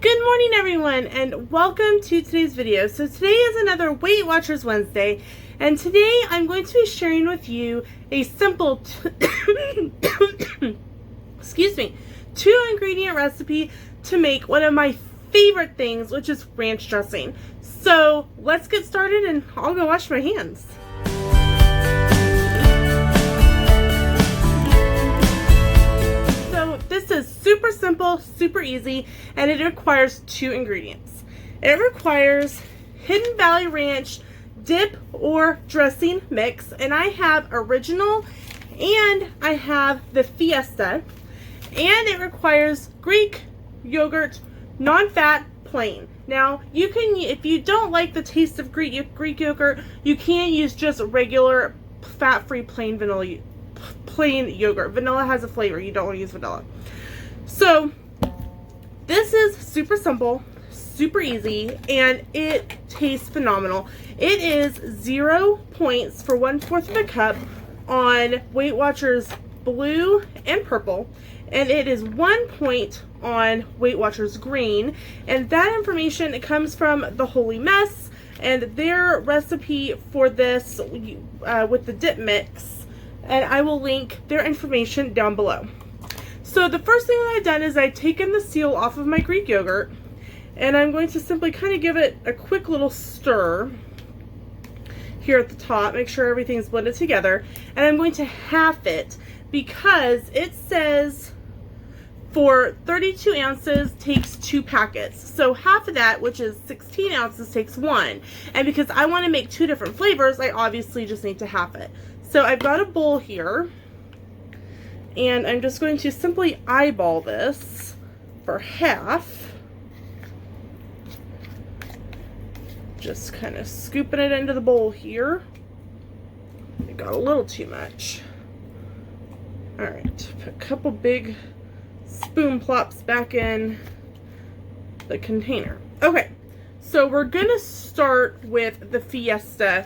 Good morning everyone and welcome to today's video. So today is another Weight Watchers Wednesday and today I'm going to be sharing with you a simple excuse me, 2-ingredient recipe to make one of my favorite things, which is ranch dressing. So let's get started and I'll go wash my hands. This is super simple, super easy, and it requires 2 ingredients. It requires Hidden Valley Ranch dip or dressing mix, and I have original and I have the Fiesta, and it requires Greek yogurt, non-fat, plain. Now you can, if you don't like the taste of Greek yogurt, you can use just regular fat-free plain yogurt. Vanilla has a flavor, you don't want to use vanilla. So this is super simple, super easy, and it tastes phenomenal. It is 0 points for 1/4 of a cup on Weight Watchers blue and purple, and it is 1 point on Weight Watchers green, and that information comes from the Holy Mess and their recipe for this with the dip mix, and I will link their information down below. So the first thing that I've done is I've taken the seal off of my Greek yogurt, and I'm going to simply kind of give it a quick little stir here at the top, make sure everything's blended together, and I'm going to half it because it says for 32 ounces takes 2 packets. So half of that, which is 16 ounces, takes 1. And because I want to make 2 different flavors, I obviously just need to half it. So I've got a bowl here, and I'm just going to simply eyeball this for half. Just kind of scooping it into the bowl here. I got a little too much. Alright, put a couple big spoon plops back in the container. Okay, so we're gonna start with the Fiesta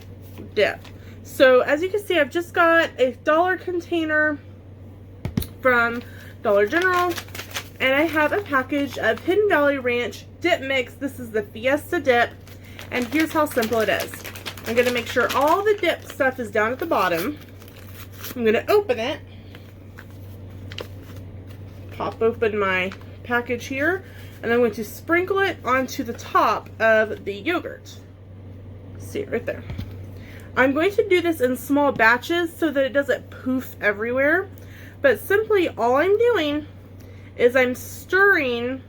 dip. So as you can see, I've just got a $1 container from Dollar General, and I have a package of Hidden Valley Ranch dip mix. This is the Fiesta dip, and here's how simple it is. I'm going to make sure all the dip stuff is down at the bottom. I'm going to open it, pop open my package here, and I'm going to sprinkle it onto the top of the yogurt. See it right there. I'm going to do this in small batches so that it doesn't poof everywhere. But simply all I'm doing is I'm stirring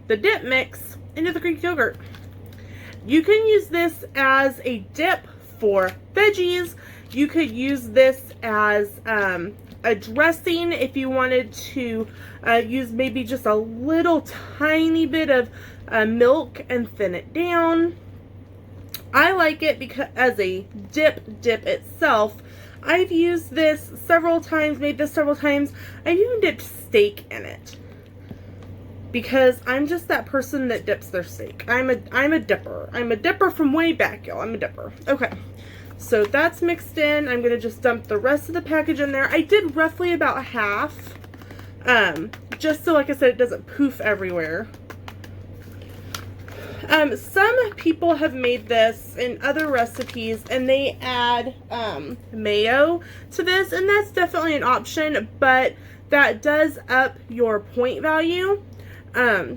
the dip mix into the Greek yogurt. You can use this as a dip for veggies. You could use this as a dressing if you wanted to use maybe just a little tiny bit of milk and thin it down. I like it because as a dip itself. I've used this several times, made this several times. I've even dipped steak in it because I'm just that person that dips their steak. I'm a dipper. I'm a dipper from way back, y'all. I'm a dipper. Okay, so that's mixed in. I'm gonna just dump the rest of the package in there. I did roughly about half, just so, like I said, it doesn't poof everywhere. Some people have made this in other recipes and they add mayo to this, and that's definitely an option, but that does up your point value.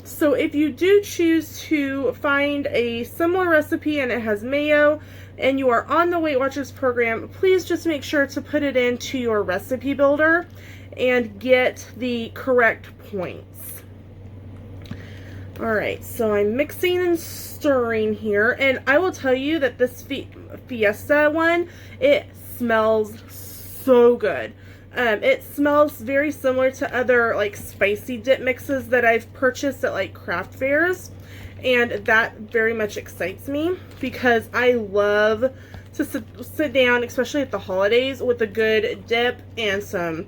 So if you do choose to find a similar recipe and it has mayo and you are on the Weight Watchers program, please just make sure to put it into your recipe builder and get the correct points. Alright, so I'm mixing and stirring here, and I will tell you that this Fiesta one, it smells so good. It smells very similar to other like spicy dip mixes that I've purchased at like craft fairs, and that very much excites me because I love to sit down, especially at the holidays, with a good dip and some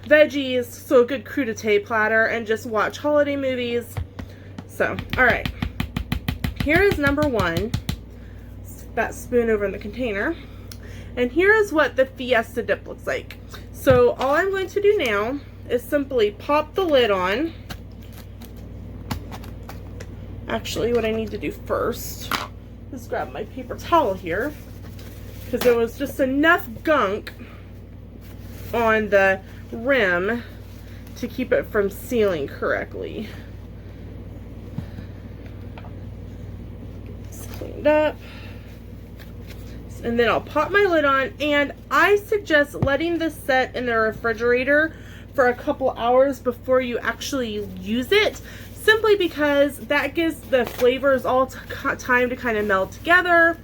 veggies, so a good crudité platter, and just watch holiday movies. So, alright, here is number 1. That spoon over in the container, and here is what the Fiesta dip looks like. So all I'm going to do now is simply pop the lid on, Actually, what I need to do first is grab my paper towel here, because there was just enough gunk on the rim to keep it from sealing correctly. It's cleaned up. And then I'll pop my lid on, and I suggest letting this set in the refrigerator for a couple hours before you actually use it, simply because that gives the flavors all time to kind of meld together.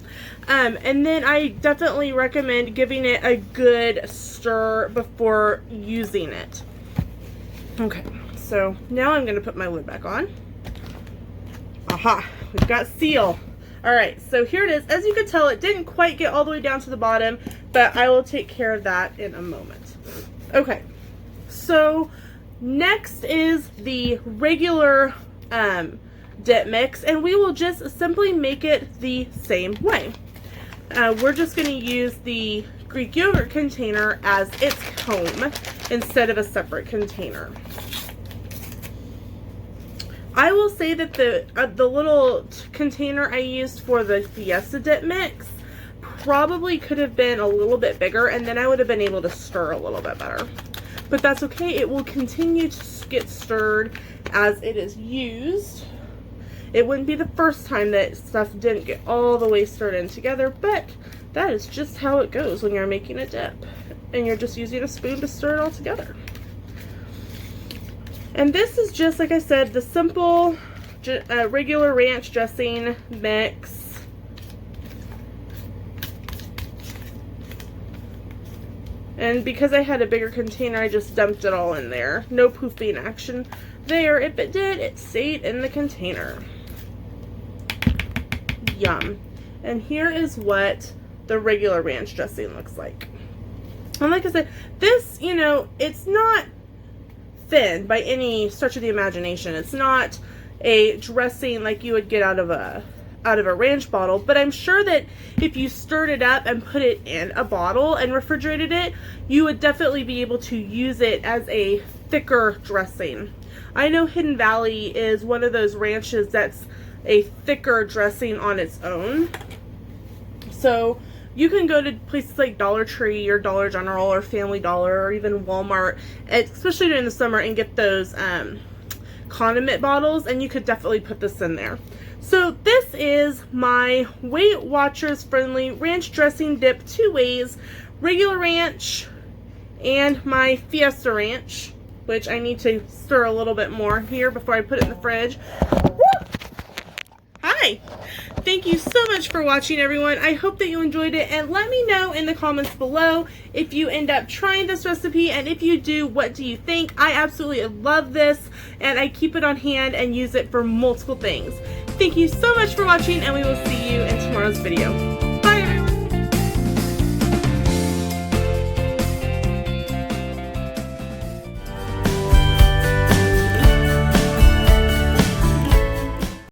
And then I definitely recommend giving it a good stir before using it. Okay, so now I'm going to put my lid back on. Aha, we've got seal. All right, so here it is. As you can tell, it didn't quite get all the way down to the bottom, but I will take care of that in a moment. Okay, so next is the regular dip mix, and we will just simply make it the same way. We're just going to use the Greek yogurt container as its comb instead of a separate container. I will say that the little container I used for the Fiesta dip mix probably could have been a little bit bigger, and then I would have been able to stir a little bit better. But that's okay. It will continue to get stirred as it is used. It wouldn't be the first time that stuff didn't get all the way stirred in together, but that is just how it goes when you're making a dip and you're just using a spoon to stir it all together. And this is just, like I said, the simple regular ranch dressing mix. And because I had a bigger container, I just dumped it all in there. No poofing action there. If it did, it stayed in the container. Yum. And here is what the regular ranch dressing looks like. And like I said, this, you know, it's not thin by any stretch of the imagination. It's not a dressing like you would get out of a ranch bottle, but I'm sure that if you stirred it up and put it in a bottle and refrigerated it, you would definitely be able to use it as a thicker dressing. I know Hidden Valley is one of those ranches that's a thicker dressing on its own. So you can go to places like Dollar Tree or Dollar General or Family Dollar or even Walmart, especially during the summer, and get those condiment bottles, and you could definitely put this in there. So this is my Weight Watchers Friendly Ranch Dressing Dip 2 ways, regular ranch and my Fiesta Ranch, which I need to stir a little bit more here before I put it in the fridge. Woo! Hi! Thank you so much for watching, everyone. I hope that you enjoyed it, and let me know in the comments below if you end up trying this recipe, and if you do, what do you think? I absolutely love this, and I keep it on hand and use it for multiple things. Thank you so much for watching, and we will see you in tomorrow's video.